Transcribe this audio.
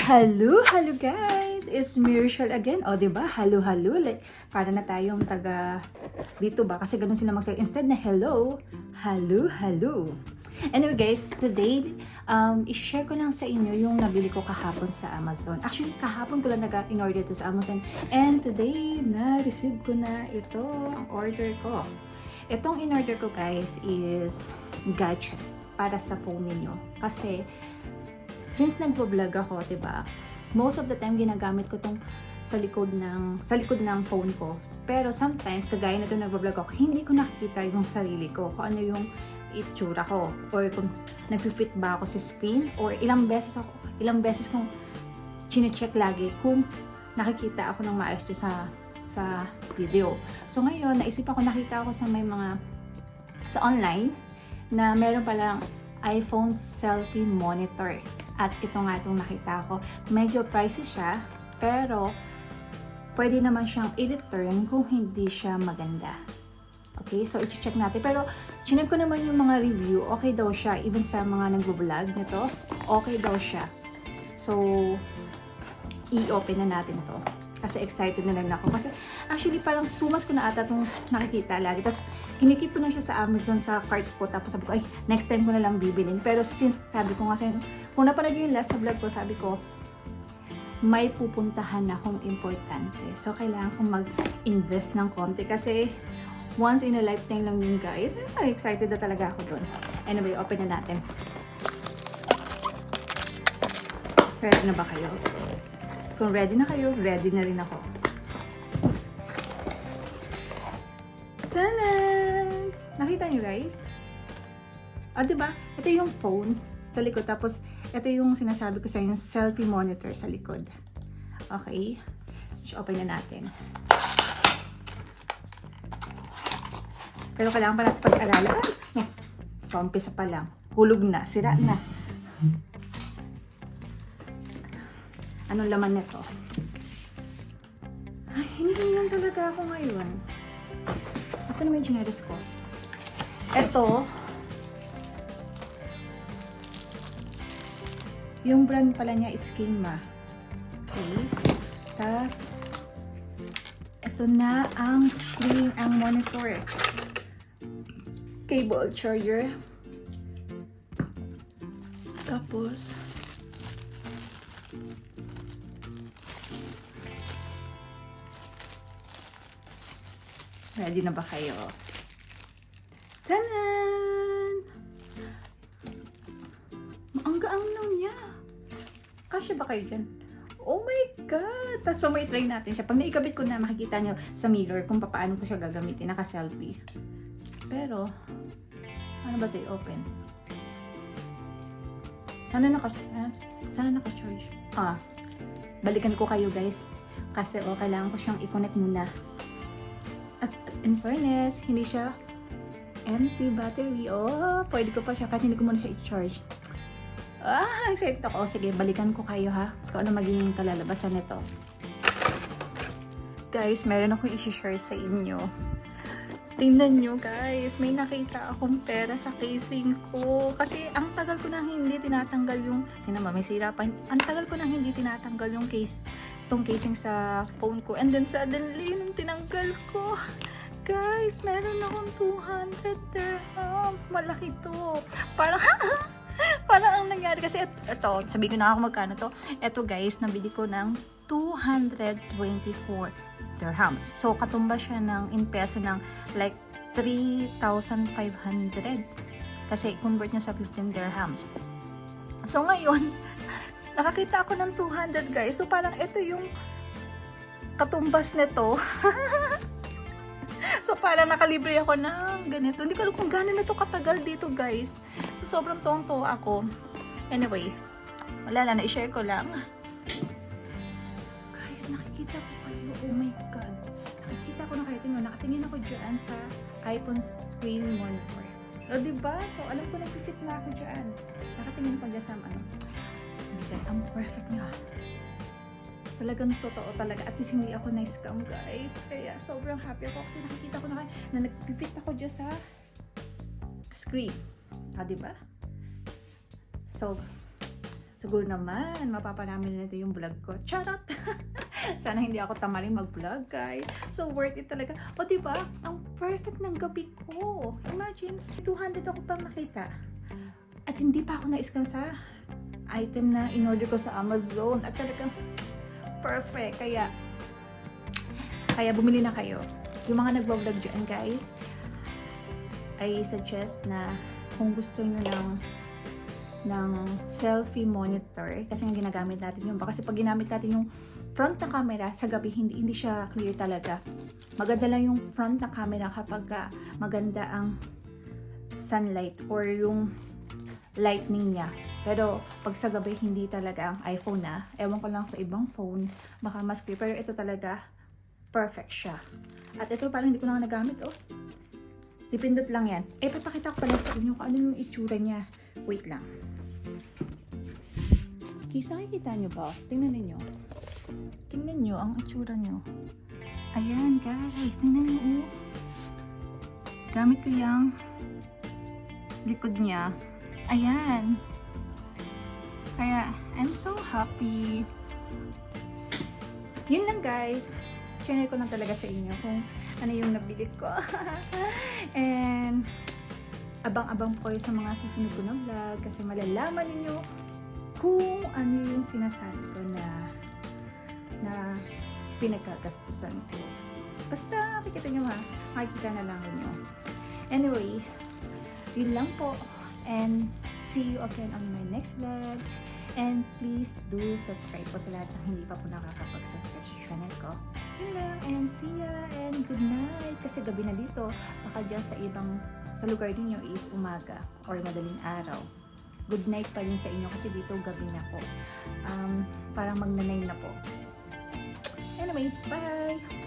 Hello guys! It's Mirichelle again. O, diba? Hello. Like, para na tayong taga dito ba? Kasi ganun sila magsabi. Instead na hello. Anyway guys, today, i-share ko lang sa inyo yung nabili ko kahapon sa Amazon. Actually, kahapon ko lang in-order to sa Amazon. And today, na-receive ko na ito, ang order ko. Itong in-order ko guys is gadget para sa phone ninyo. Kasi, since nagpo-vlog ako, 'di ba? Most of the time ginagamit ko tong sa likod ng phone ko. Pero sometimes kagaya na 'tong nagpo-vlog ako, hindi ko nakikita yung sarili ko, kung ano yung itsura ko or kung nagfi-fit ba ako sa screen or ilang beses kong chine-check lagi kung nakikita ako ng maayos sa video. So ngayon, nakita ko sa online na meron palang iPhone selfie monitor. At ito nga itong nakita ko. Medyo pricey siya, pero pwede naman siyang i-return kung hindi siya maganda. Okay, so i-check natin. Pero chinek ko naman yung mga review. Okay daw siya. Even sa mga nag-vlog nito, okay daw siya. So, i-open na natin to. Kasi excited na lang ako. Kasi actually parang 2 months ko na ata itong nakikita lagi. Tapos kinikip ko na siya sa Amazon sa cart ko. Tapos sabi ko, ay, next time ko na lang bibilin. Pero since sabi ko nga kung napanood yung last na vlog ko, sabi ko, may pupuntahan akong importante. So, kailangan kong mag-invest ng konti. Kasi, once in a lifetime lang yun, guys. Excited na talaga ako dun. Anyway, open na natin. Ready na ba kayo? Kung ready na kayo, ready na rin ako. Tanan! Nakita nyo, guys? O, diba? Ito yung phone sa likod. Tapos, ito yung sinasabi ko sa inyo, selfie monitor sa likod. Okay? So, open na natin. Pero kailangan pa natin pag-aralan. Umpisa pa lang. Hulog na. Sira na. Anong laman nito? Ay, hindi lang talaga ako ngayon. Asan naman yung chineris ko? Ito, yung brand pala niya is Kingma. Okay. Tapos, ito na ang screen, ang monitor. Cable charger. Tapos, ready na ba kayo? Tanan! Ang gaang lang niya. Kasya ba kayo dyan? Oh my God! Tapos may try natin siya. Pag naikabit ko na, makikita nyo sa mirror kung paano ko siya gagamitin. Naka-selfie. Pero, ano ba ito i-open? Sana naka-charge. Balikan ko kayo guys. Kasi kailangan ko siyang i-connect muna. At in fairness, hindi siya empty battery. Pwede ko pa siya kahit hindi ko muna siya i-charge. Excited ako. Sige, balikan ko kayo ha. Kung ano magiging kalalabasan nito. Guys, meron akong i-share sa inyo. Tingnan nyo guys, may nakita akong pera sa casing ko. Kasi ang tagal ko nang hindi tinatanggal yung, may sira pa. Ang tagal ko nang hindi tinatanggal yung itong casing sa phone ko. And then suddenly, nung tinanggal ko, guys, meron akong 200 dirhams. Malaki to. Parang ang nangyari. Kasi ito, sabihin ko na ako magkano to. Ito guys, nabili ko ng 224 dirhams. So, katumba siya in peso ng like 3,500. Kasi convert niya sa 15 dirhams. So, ngayon, nakakita ako ng 200 guys. So, parang ito yung katumbas nito. So, parang nakalibre ako ng ganito. Hindi ko alam kung gano'n na ito katagal dito, guys. So, sobrang tuwang-tuwa ako. Anyway, wala lang. I-share ko lang. Guys, nakikita ko kayo. Oh my God. Nakikita ko na kayo. Nakatingin ako dyan sa iPhone screen monitor. O, diba? So, alam ko nag-fit na ako dyan. Nakatingin ko dyan sa ang perfect nga. Talagang totoo talaga. At least hindi ako na-scam guys. Kaya sobrang happy ako kasi nakikita ko na nag-fit ako dyan sa screen. Diba? So siguro naman, mapaparami na natin yung vlog ko. Charot! Sana hindi ako tamaling mag-vlog, guys. So, worth it talaga. O, diba? Ang perfect ng gabi ko. Imagine, 200 ako pang nakita. At hindi pa ako na-scam sa item na in-order ko sa Amazon. At talagang perfect. Kaya bumili na kayo. Yung mga nag-vlog dyan, guys, I suggest na kung gusto nyo ng selfie monitor, kasi nga ginagamit natin yun. Kasi pag ginamit natin yung front na camera sa gabi, hindi siya clear talaga. Maganda lang yung front na camera kapag maganda ang sunlight or yung lightning niya. Pero pag sa gabi, hindi talaga ang iPhone na. Ewan ko lang sa ibang phone, baka mas clear. Pero ito talaga, perfect siya. At ito parang hindi ko na nagamit, oh. Dipindot lang yan. Papakita ko pala sa inyo kung ano yung itsura niya. Wait lang. Kisa, nakikita nyo ba? Tingnan ninyo. Tingnan nyo ang itsura nyo. Ayan, guys. Tingnan nyo, oh. Gamit ko yung likod niya. Ayan. Kaya, I'm so happy. Yun lang, guys. Share ko lang talaga sa inyo kung ano yung nabili ko. And abang-abang po kayo sa mga susunod ko na vlog kasi malalaman niyo kung ano yung sinasabi ko na pinagkagastusan ko. Basta makikita nyo ha, makikita na lang ninyo. Anyway, yun lang po. And see you again on my next vlog. And please do subscribe po sa lahat ng hindi pa po nakakapag-subscribe sa channel ko. Yun lang, and see ya, and good night. Kasi gabi na dito, baka dyan sa lugar ninyo is umaga or madaling araw. Good night pa rin sa inyo kasi dito gabi na po. Parang magna-9 na po. Anyway, bye!